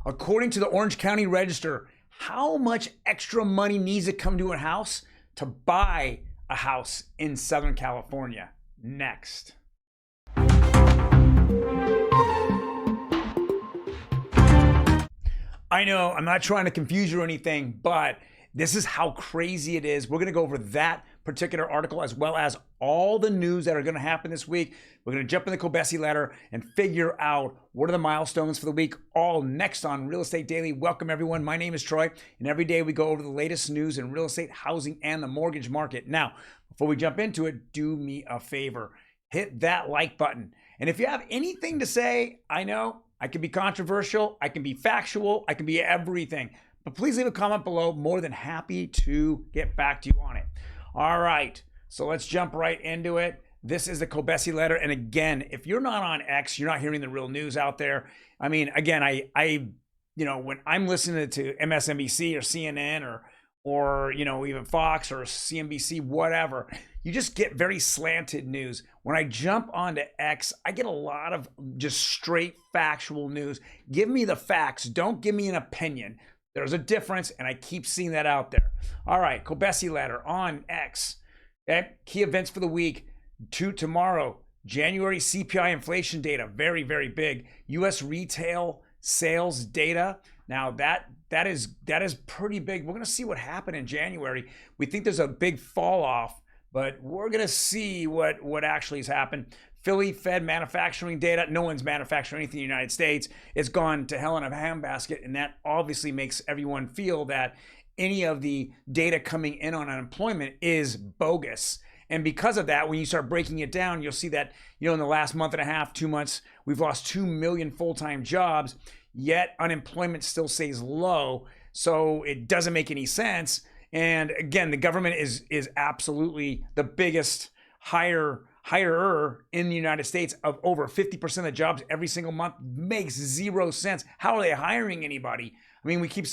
According to the Orange County Register, how much extra money needs to come to a house to buy a house in Southern California? Next. I know, I'm not trying to confuse you or anything, but this is how crazy it is. We're going to go over that particular article as well as all the news that are going to happen this week. We're going to jump in the Kobesi letter and figure out what are the milestones for the week, all next on Real Estate Daily. Welcome, everyone. My name is Troy, and every day we go over the latest news in real estate, housing, and the mortgage market. Now, before we jump into it, do me a favor. Hit that like button. And if you have anything to say, I know I can be controversial, I can be factual, I can be everything. But please leave a comment below. More than happy to get back to you on it. All right, so let's jump right into it. This is the Kobesi letter. And again, if you're not on X, you're not hearing the real news out there. I mean, again, I when I'm listening to MSNBC or CNN or even Fox or CNBC, whatever, you just get very slanted news. When I jump onto X, I get a lot of just straight factual news. Give me the facts. Don't give me an opinion. There's a difference, and I keep seeing that out there. All right, Kobesi letter on X. Okay, key events for the week. Tomorrow, January CPI inflation data, very, very big. U.S. retail sales data. Now that is pretty big. We're going to see what happened in January. We think there's a big fall off, but we're going to see what actually has happened. Philly Fed manufacturing data. No one's manufacturing anything in the United States. It's gone to hell in a handbasket, and that obviously makes everyone feel that any of the data coming in on unemployment is bogus. And because of that, when you start breaking it down, you'll see that, in the last month and a half, 2 months, we've lost 2 million full-time jobs, yet unemployment still stays low. So it doesn't make any sense. And again, the government is absolutely the biggest hirer in the United States. Of over 50% of the jobs every single month. Makes zero sense. How are they hiring anybody? I mean, we keep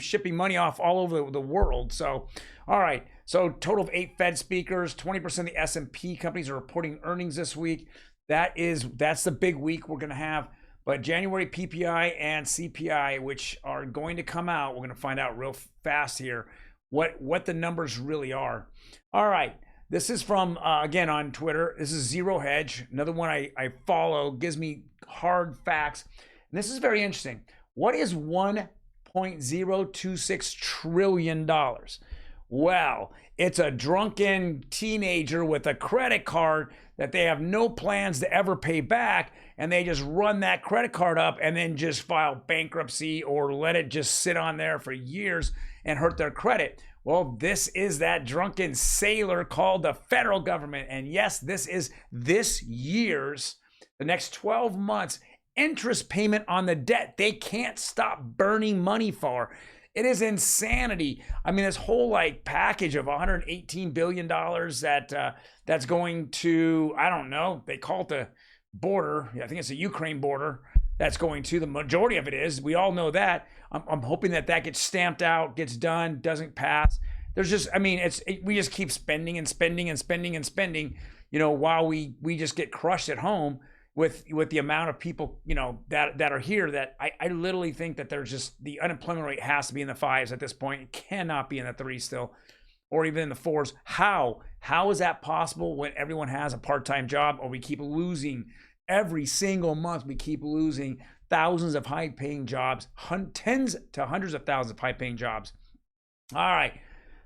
shipping money off all over the world. So, all right. So total of 8 Fed speakers, 20% of the S&P companies are reporting earnings this week. That's the big week we're going to have. But January PPI and CPI, which are going to come out, we're going to find out real fast here what the numbers really are. All right. This is from, again, on Twitter. This is Zero Hedge. Another one I follow, gives me hard facts. And this is very interesting. What is $1.026 trillion? Well, it's a drunken teenager with a credit card that they have no plans to ever pay back, and they just run that credit card up and then just file bankruptcy or let it just sit on there for years and hurt their credit. Well, this is that drunken sailor called the federal government. And yes, this is this year's, the next 12 months, interest payment on the debt they can't stop burning money for. It is insanity. I mean, this whole package of $118 billion that's going to, I don't know, they call it the border. I think it's the Ukraine border. That's going to, the majority of it is. We all know that. I'm hoping that gets stamped out, gets done, doesn't pass. There's just, I mean, we just keep spending and spending and spending and spending, while we just get crushed at home with the amount of people, that are here, that I literally think that there's just, the unemployment rate has to be in the 5s at this point. It cannot be in the 3s still, or even in the 4s. How is that possible when everyone has a part-time job, or we keep losing every single month? We keep losing thousands of high-paying jobs, tens to hundreds of thousands of high-paying jobs. All right,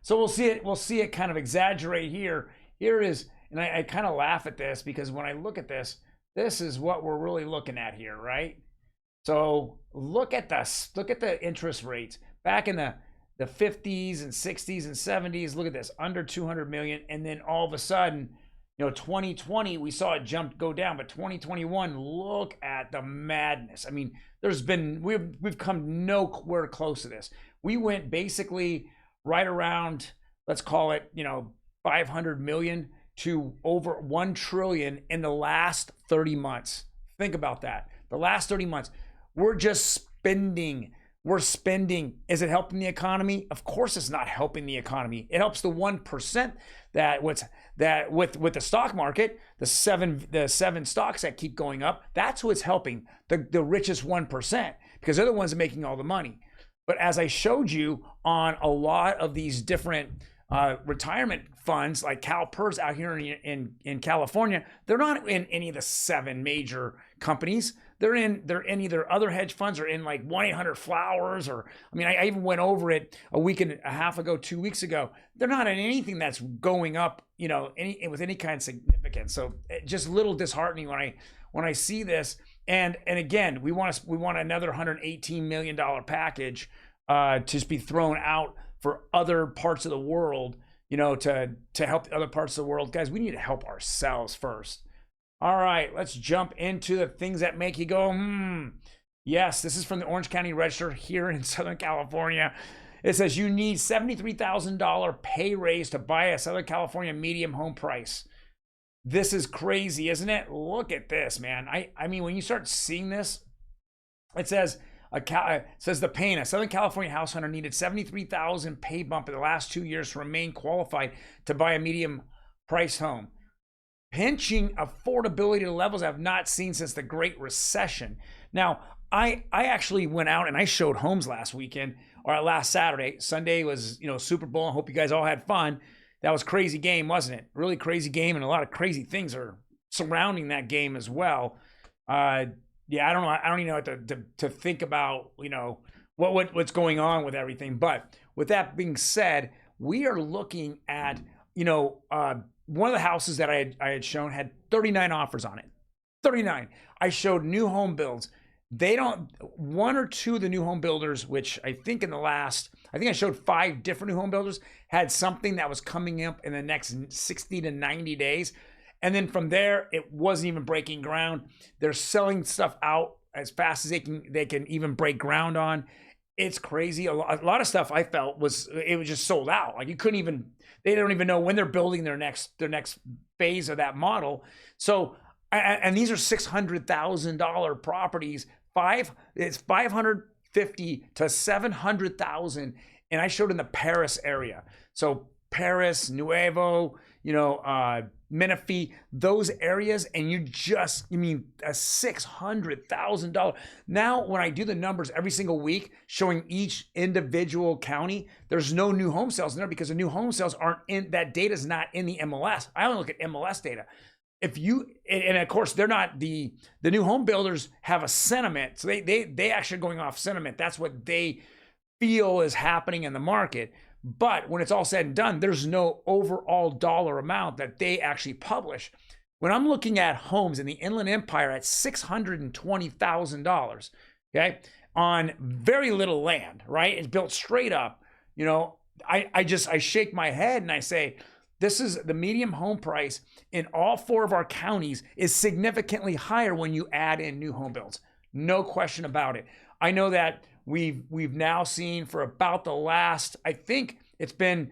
so we'll see it kind of exaggerate here. Here is, and I kind of laugh at this because when I look at this, this is what we're really looking at here, right? So look at the interest rates back in the 50s and 60s and 70s. Look at this, under 200 million, and then all of a sudden, 2020, we saw it go down, but 2021, look at the madness. I mean, we've come nowhere close to this. We went basically right around, let's call it, 500 million to over 1 trillion in the last 30 months. Think about that. The last 30 months, we're just spending. We're spending. Is it helping the economy? Of course it's not helping the economy. It helps the 1% with the stock market, the seven stocks that keep going up. That's what's helping the richest 1%, because they're the ones that are making all the money. But as I showed you on a lot of these different retirement funds like CalPERS out here in California, they're not in any of the 7 major companies. They're in either other hedge funds or in like 1-800-Flowers, or I mean, I even went over it a week and a half ago, 2 weeks ago. They're not in anything that's going up, you know, with any kind of significance. So just a little disheartening when I see this. And again, we want another $118 million package to just be thrown out for other parts of the world, you know, to help other parts of the world. Guys, we need to help ourselves first. All right, let's jump into the things that make you go, Yes, this is from the Orange County Register here in Southern California. It says you need $73,000 pay raise to buy a Southern California medium home price. This is crazy, isn't it? Look at this, man. I mean, when you start seeing this, it says the pain. A Southern California house hunter needed $73,000 pay bump in the last 2 years to remain qualified to buy a medium priced home, pinching affordability to levels I've not seen since the Great Recession. Now, I actually went out and I showed homes last weekend, or last Saturday. Sunday was, you know, Super Bowl. I hope you guys all had fun. That was a crazy game, wasn't it? Really crazy game, and a lot of crazy things are surrounding that game as well. Yeah, I don't know. I don't even know what to think about, you know, what's going on with everything. But with that being said, we are looking at, you know, one of the houses that I had shown had 39 offers on it. 39. I showed new home builds. One or two of the new home builders, which I think I showed 5 different new home builders, had something that was coming up in the next 60 to 90 days. And then from there, it wasn't even breaking ground. They're selling stuff out as fast as they can even break ground on. It's crazy. A lot of stuff I felt was just sold out. Like they don't even know when they're building their next phase of that model. So, and these are $600,000 properties. It's $550,000 to $700,000, and I showed in the Paris area. So Paris, Nuevo, you know, Menifee, those areas, and you mean a $600,000. Now, when I do the numbers every single week, showing each individual county, there's no new home sales in there because the new home sales aren't in, that data is not in the MLS. I only look at MLS data. And of course, they're not the new home builders have a sentiment. So they actually are going off sentiment. That's what they feel is happening in the market. But when it's all said and done, there's no overall dollar amount that they actually publish. When I'm looking at homes in the Inland Empire at $620,000, okay, on very little land, right? It's built straight up. You know, I shake my head and I say, this is the medium home price in all 4 of our counties is significantly higher when you add in new home builds. No question about it. I know that we've now seen for about the last, I think it's been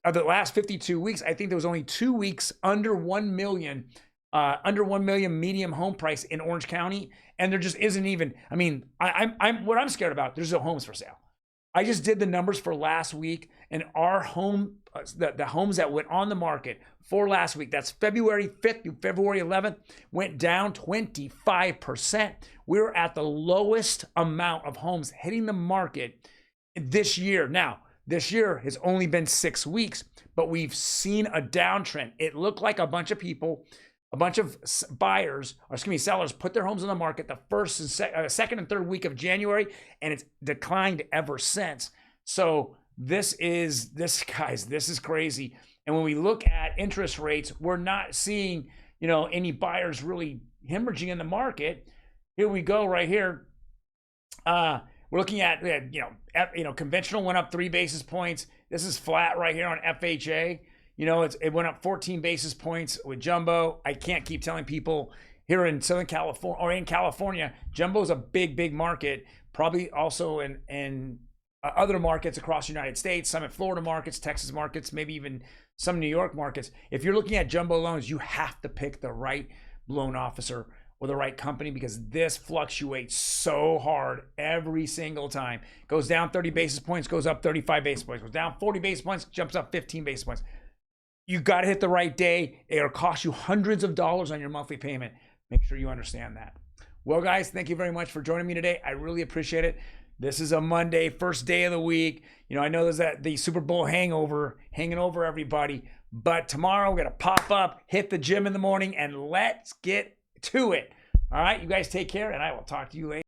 the last 52 weeks. I think there was only 2 weeks under 1 million medium home price in Orange County, and there just isn't even. I mean, what I'm scared about. There's no homes for sale. I just did the numbers for last week, and our the homes that went on the market for last week, that's February 5th through February 11th, went down 25%. We're at the lowest amount of homes hitting the market this year. Now, this year has only been 6 weeks, but we've seen a downtrend. It looked like a bunch of sellers put their homes on the market the first and second and third week of January, and it's declined ever since. So this is crazy. And when we look at interest rates, we're not seeing, you know, any buyers really hemorrhaging in the market. Here we go right here. We're looking at, conventional went up 3 basis points. This is flat right here on FHA. You know, it went up 14 basis points with jumbo. I can't keep telling people here in Southern California or in California, jumbo is a big, big market. Probably also in other markets across the United States, some in Florida markets, Texas markets, maybe even some New York markets. If you're looking at jumbo loans, you have to pick the right loan officer or the right company because this fluctuates so hard every single time. Goes down 30 basis points, goes up 35 basis points, goes down 40 basis points, jumps up 15 basis points. You got to hit the right day. It'll cost you hundreds of dollars on your monthly payment. Make sure you understand that. Well, guys, thank you very much for joining me today. I really appreciate it. This is a Monday, first day of the week. You know, I know there's the Super Bowl hangover hanging over everybody, but tomorrow we're going to pop up, hit the gym in the morning, and let's get to it. All right, you guys take care, and I will talk to you later.